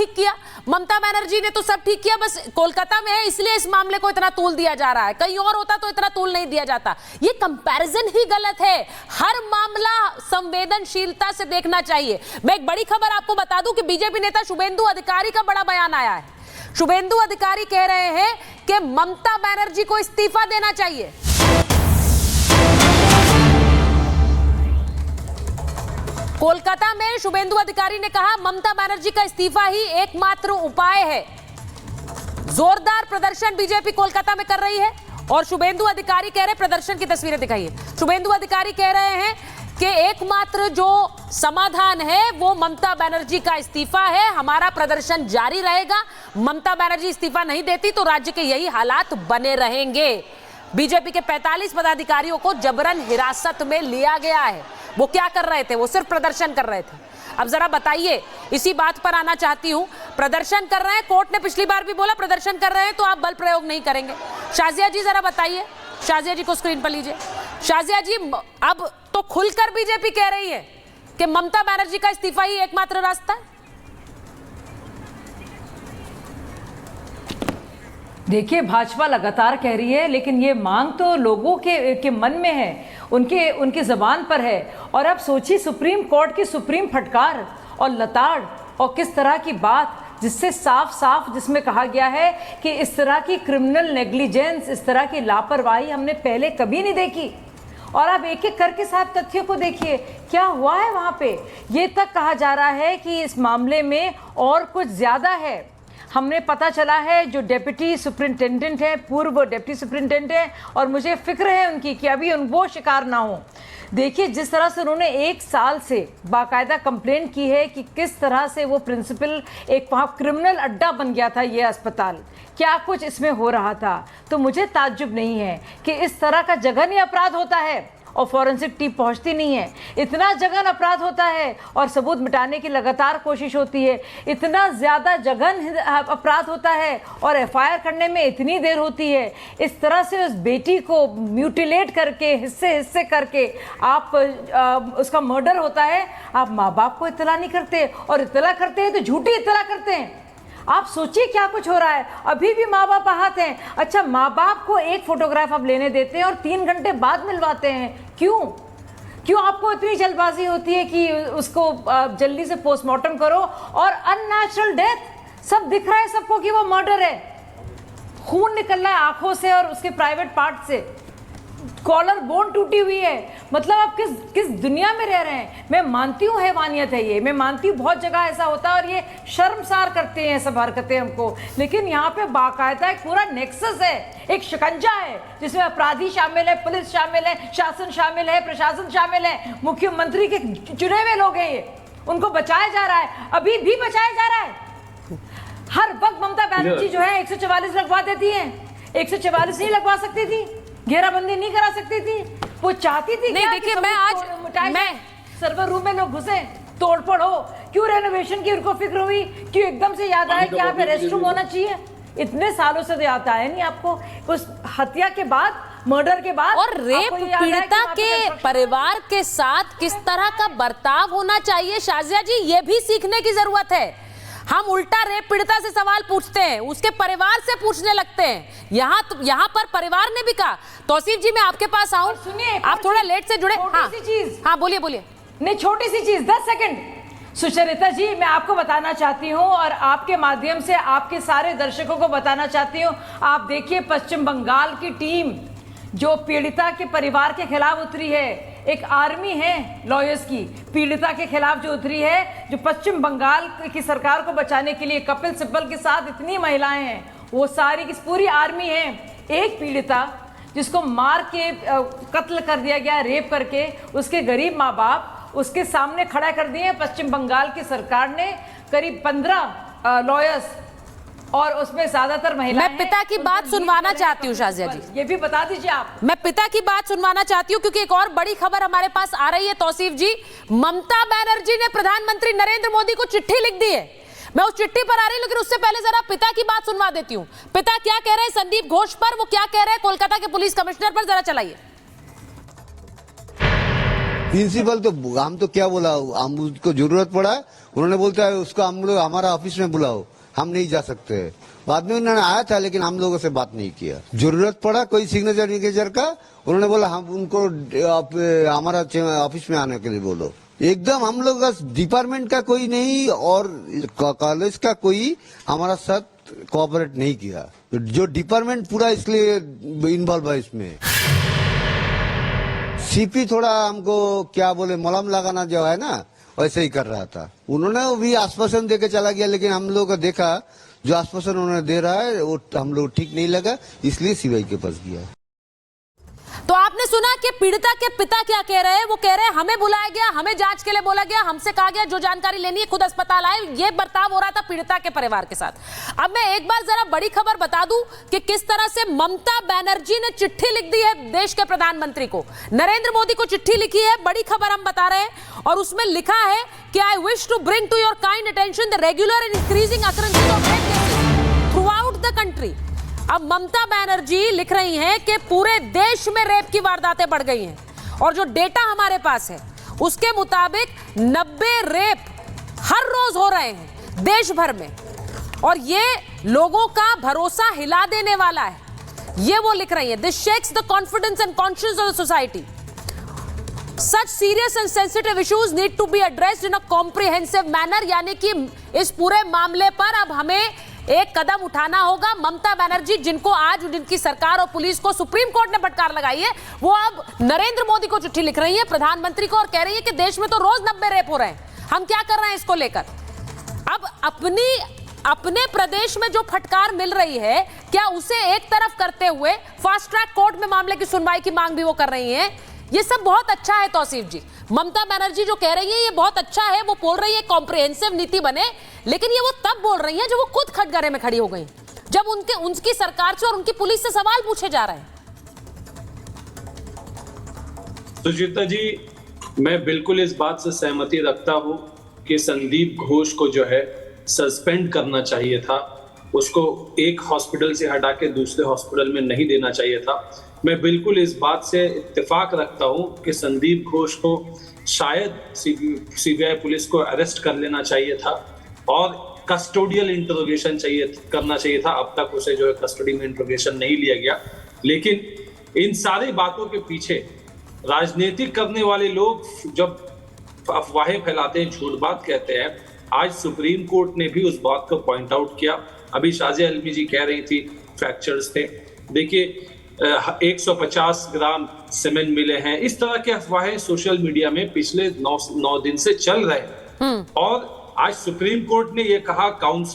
ठीक किया, ममता बनर्जी ने तो सब ठीक किया, बस कोलकाता में है इसलिए इस मामले को इतना तूल दिया जा रहा है, कहीं और होता तो इतना तूल नहीं दिया जाता। ये कंपैरिजन ही गलत है। हर मामला संवेदनशीलता से देखना चाहिए। मैं एक बड़ी खबर आपको बता दूं कि बीजेपी नेता शुभेंदु अधिकारी का बड़ा बयान आया है। शुभेंदु अधिकारी कह रहे हैं कि ममता बनर्जी को इस्तीफा देना चाहिए। कोलकाता में शुभेंदु अधिकारी ने कहा ममता बनर्जी का इस्तीफा ही एकमात्र उपाय है। जोरदार प्रदर्शन बीजेपी कोलकाता में कर रही है और शुभेंदु अधिकारी कह रहे, प्रदर्शन की तस्वीरें दिखाइए, शुभेंदु अधिकारी कह रहे हैं कि एकमात्र जो समाधान है वो ममता बनर्जी का इस्तीफा है। हमारा प्रदर्शन जारी रहेगा। ममता बनर्जी इस्तीफा नहीं देती तो राज्य के यही हालात बने रहेंगे। बीजेपी के 45 पदाधिकारियों को जबरन हिरासत में लिया गया है। वो क्या कर रहे थे? वो सिर्फ प्रदर्शन कर रहे थे। अब जरा बताइए, इसी बात पर आना चाहती हूं। प्रदर्शन कर रहे हैं, कोर्ट ने पिछली बार भी बोला प्रदर्शन कर रहे हैं तो आप बल प्रयोग नहीं करेंगे। शाजिया जी जरा बताइए, शाजिया जी को स्क्रीन पर लीजिए। शाजिया जी, अब तो खुलकर बीजेपी कह रही है कि ममता बनर्जी का इस्तीफा ही एकमात्र रास्ता है। देखिए, भाजपा लगातार कह रही है, लेकिन ये मांग तो लोगों के मन में है, उनकी जबान पर है। और अब सोचिए, सुप्रीम कोर्ट की सुप्रीम फटकार और लताड़ और किस तरह की बात, जिससे साफ साफ जिसमें कहा गया है कि इस तरह की क्रिमिनल नेग्लिजेंस, इस तरह की लापरवाही हमने पहले कभी नहीं देखी। और आप एक एक करके साहब तथ्यों को देखिए क्या हुआ है वहाँ पे। ये तक कहा जा रहा है कि इस मामले में और कुछ ज़्यादा है। हमने पता चला है जो डेप्यूटी सुपरिंटेंडेंट है, पूर्व डेप्यूटी सुपरिंटेंडेंट है, और मुझे फिक्र है उनकी कि अभी वो शिकार ना हो। देखिए, जिस तरह से उन्होंने 1 साल से बाकायदा कंप्लेन की है कि किस तरह से वो प्रिंसिपल, एक वहाँ क्रिमिनल अड्डा बन गया था ये अस्पताल, क्या कुछ इसमें हो रहा था। तो मुझे ताज्जुब नहीं है कि इस तरह का जघन्य अपराध होता है और फॉरेंसिक टीम पहुंचती नहीं है। इतना जघन अपराध होता है और सबूत मिटाने की लगातार कोशिश होती है। इतना ज़्यादा जघन अपराध होता है और एफआईआर करने में इतनी देर होती है। इस तरह से उस बेटी को म्यूटिलेट करके, हिस्से हिस्से करके आप उसका मर्डर होता है, आप माँ बाप को इत्तला नहीं करते, और इत्तला करते हैं तो झूठी इत्तला करते हैं। आप सोचिए क्या कुछ हो रहा है। अभी भी माँ बाप आहत हैं। अच्छा, माँ बाप को एक फोटोग्राफ आप लेने देते हैं और 3 घंटे बाद मिलवाते हैं। क्यों आपको इतनी जल्दबाजी होती है कि उसको जल्दी से पोस्टमार्टम करो? और अननेचुरल डेथ, सब दिख रहा है सबको कि वो मर्डर है। खून निकल रहा है आंखों से और उसके प्राइवेट पार्ट से, कॉलर बोन टूटी हुई है। मतलब आप किस दुनिया में रह रहे हैं। मैं मानती हूँ हैवानियत है ये, मैं मानती हूँ बहुत जगह ऐसा होता है और ये शर्मसार करते हैं सब हरकतें हमको, लेकिन यहाँ पे बाकायदा एक पूरा नेक्सस है, एक शिकंजा है जिसमें अपराधी शामिल है, पुलिस शामिल है, शासन शामिल है, प्रशासन शामिल है, मुख्यमंत्री के चुने हुए लोग हैं, ये उनको बचाया जा रहा है, अभी भी बचाया जा रहा है। हर वक्त ममता बनर्जी जो है 144 लगवा देती है। 144 नहीं लगवा सकती थी, घेराबंदी नहीं करा सकती थी, वो चाहती थी। नहीं, देखिए, मैं सर्वर रूम में लोग घुसे, तोड़फोड़ हो। क्यों रेनोवेशन की उनको फिक्र हुई? क्यों एकदम से याद आया कि यहाँ पे रेस्ट रूम होना चाहिए? इतने सालों से तो याद आया नहीं आपको? उस हत्या के बाद, मर्डर के बाद, और रेप पीड़िता के परिवार के साथ किस तरह का बर्ताव होना चाहिए, शाजिया जी, ये भी सीखने की जरूरत है। हम उल्टा रेप पीड़िता से सवाल पूछते हैं, उसके परिवार से पूछने लगते हैं। यहाँ पर परिवार ने भी कहा। तौसीफ जी, मैं आपके पास आऊं, सुनिए, आप थोड़ा लेट से जुड़े। हाँ, बोलिए। नहीं, छोटी सी चीज, 10 सेकंड। सुचरिता जी, मैं आपको बताना चाहती हूँ और आपके माध्यम से आपके सारे दर्शकों को बताना चाहती हूँ। आप देखिए, पश्चिम बंगाल की टीम जो पीड़िता के परिवार के खिलाफ उतरी है, एक आर्मी है लॉयर्स की, पीड़िता के खिलाफ जो उतरी है, जो पश्चिम बंगाल की सरकार को बचाने के लिए कपिल सिब्बल के साथ इतनी महिलाएं हैं, वो सारी की पूरी आर्मी है। एक पीड़िता जिसको मार के कत्ल कर दिया गया, रेप करके, उसके गरीब माँ बाप उसके सामने खड़ा कर दिए पश्चिम बंगाल की सरकार ने। करीब 15 लॉयर्स और उसमें ज्यादातर महिलाएं। मैं पिता की बात सुनवाना चाहती हूँ शाजिया जी, ये भी बता दीजिए आप। मैं पिता की बात सुनवाना चाहती हूँ क्योंकि एक और बड़ी खबर हमारे पास आ रही है। तौसीफ जी, ममता बनर्जी ने प्रधानमंत्री नरेंद्र मोदी को चिट्ठी लिख दी है। मैं उस चिट्ठी पर आ रही हूँ, लेकिन उससे पहले जरा पिता की बात सुनवा देती हूँ। पिता क्या कह रहे हैं संदीप घोष पर, वो क्या कह रहे हैं कोलकाता के पुलिस कमिश्नर पर, जरा चलाइए। प्रिंसिपल तो हम तो क्या बोला, हम उसको जरूरत पड़ा, उन्होंने बोलता है उसको हम लोग हमारा ऑफिस में बुलाओ, हम नहीं जा सकते। बाद में उन्होंने आया था लेकिन हम लोगों से बात नहीं किया। जरूरत पड़ा कोई सिग्नेचर का, उन्होंने बोला हम उनको हमारा ऑफिस में आने के लिए बोलो। एकदम हम लोग का डिपार्टमेंट का कोई नहीं और कॉलेज का कोई हमारा साथ कोऑपरेट नहीं किया। जो डिपार्टमेंट पूरा इसलिए इन्वॉल्व है इसमें। सीपी थोड़ा हमको क्या बोले मलहम लगाना जो है ना वैसे ही कर रहा था। उन्होंने भी आश्वासन देके चला गया, लेकिन हम लोग को देखा जो आश्वासन उन्होंने दे रहा है वो हम लोग ठीक नहीं लगा, इसलिए सीबीआई के पास गया। तो आपने सुना कि पीड़िता के पिता क्या कह रहे हैं। वो कह रहे हैं हमें बुलाया गया, हमें जांच के लिए बोला गया, हमसे कहा गया जो जानकारी लेनी है खुद अस्पताल आए। ये बर्ताव हो रहा था पीड़िता के परिवार के साथ। अब मैं एक बार जरा बड़ी खबर बता दूं कि किस तरह से ममता बनर्जी ने चिट्ठी लिख दी है देश के प्रधानमंत्री को, नरेंद्र मोदी को चिट्ठी लिखी है। बड़ी खबर हम बता रहे हैं और उसमें लिखा है कि I wish to bring to your kind attention the regular and increasing occurrences of rape cases throughout the country. अब ममता बनर्जी लिख रही हैं कि पूरे देश में रेप की वारदातें बढ़ गई हैं और जो डेटा हमारे पास है उसके मुताबिक 90 रेप हर रोज हो रहे हैं देश भर में और ये लोगों का भरोसा हिला देने वाला है। ये वो लिख रही है, this shakes the confidence and conscious of the society. Such serious and sensitive issues need to be addressed in a comprehensive manner। यानी कि इस पूरे मामले पर अब हमें एक कदम उठाना होगा। ममता बनर्जी जिनको आज जिनकी सरकार और पुलिस को सुप्रीम कोर्ट ने फटकार लगाई है, वो अब नरेंद्र मोदी को चिट्ठी लिख रही है, प्रधानमंत्री को, और कह रही है कि देश में तो रोज 90 रेप हो रहे हैं, हम क्या कर रहे हैं इसको लेकर। अब अपने प्रदेश में जो फटकार मिल रही है, क्या उसे एक तरफ करते हुए फास्ट ट्रैक कोर्ट में मामले की सुनवाई की मांग भी वो कर रही है। ये सब बहुत अच्छा है तौसीफ जी। ममता बनर्जी जो कह रही है ये बहुत अच्छा है, वो बोल रही है कॉम्प्रिहेंसिव नीति बने, लेकिन ये वो तब बोल रही है जब वो खुद खटगरे में खड़ी हो गई, जब उनकी सरकार से और उनकी पुलिस से सवाल पूछे जा रहे हैं। सुचित्रा जी, मैं बिल्कुल इस बात से सहमति रखता हूं कि संदीप घोष को जो है सस्पेंड करना चाहिए था, उसको एक हॉस्पिटल से हटा के दूसरे हॉस्पिटल में नहीं देना चाहिए था। मैं बिल्कुल इस बात से इत्तेफाक रखता हूं कि संदीप घोष को शायद सीबीआई पुलिस को अरेस्ट कर लेना चाहिए था और कस्टोडियल इंटरोगेशन करना चाहिए था। अब तक उसे जो है कस्टडी में इंटरोगेशन नहीं लिया गया। लेकिन इन सारी बातों के पीछे राजनीतिक करने वाले लोग जब अफवाहें फैलाते हैं, झूठ बात कहते हैं, आज सुप्रीम कोर्ट ने भी उस बात को पॉइंट आउट किया। अभी शाजिया अलमी जी कह रही थी फ्रैक्चर्स थे, देखिए 150 ग्राम सीमेंट मिले हैं। इस तरह के अफवाहें सोशल मीडिया में पिछले 9 दिन से चल रहे हैं और आज सुप्रीम कोर्ट ने यह कहा, काउंसिल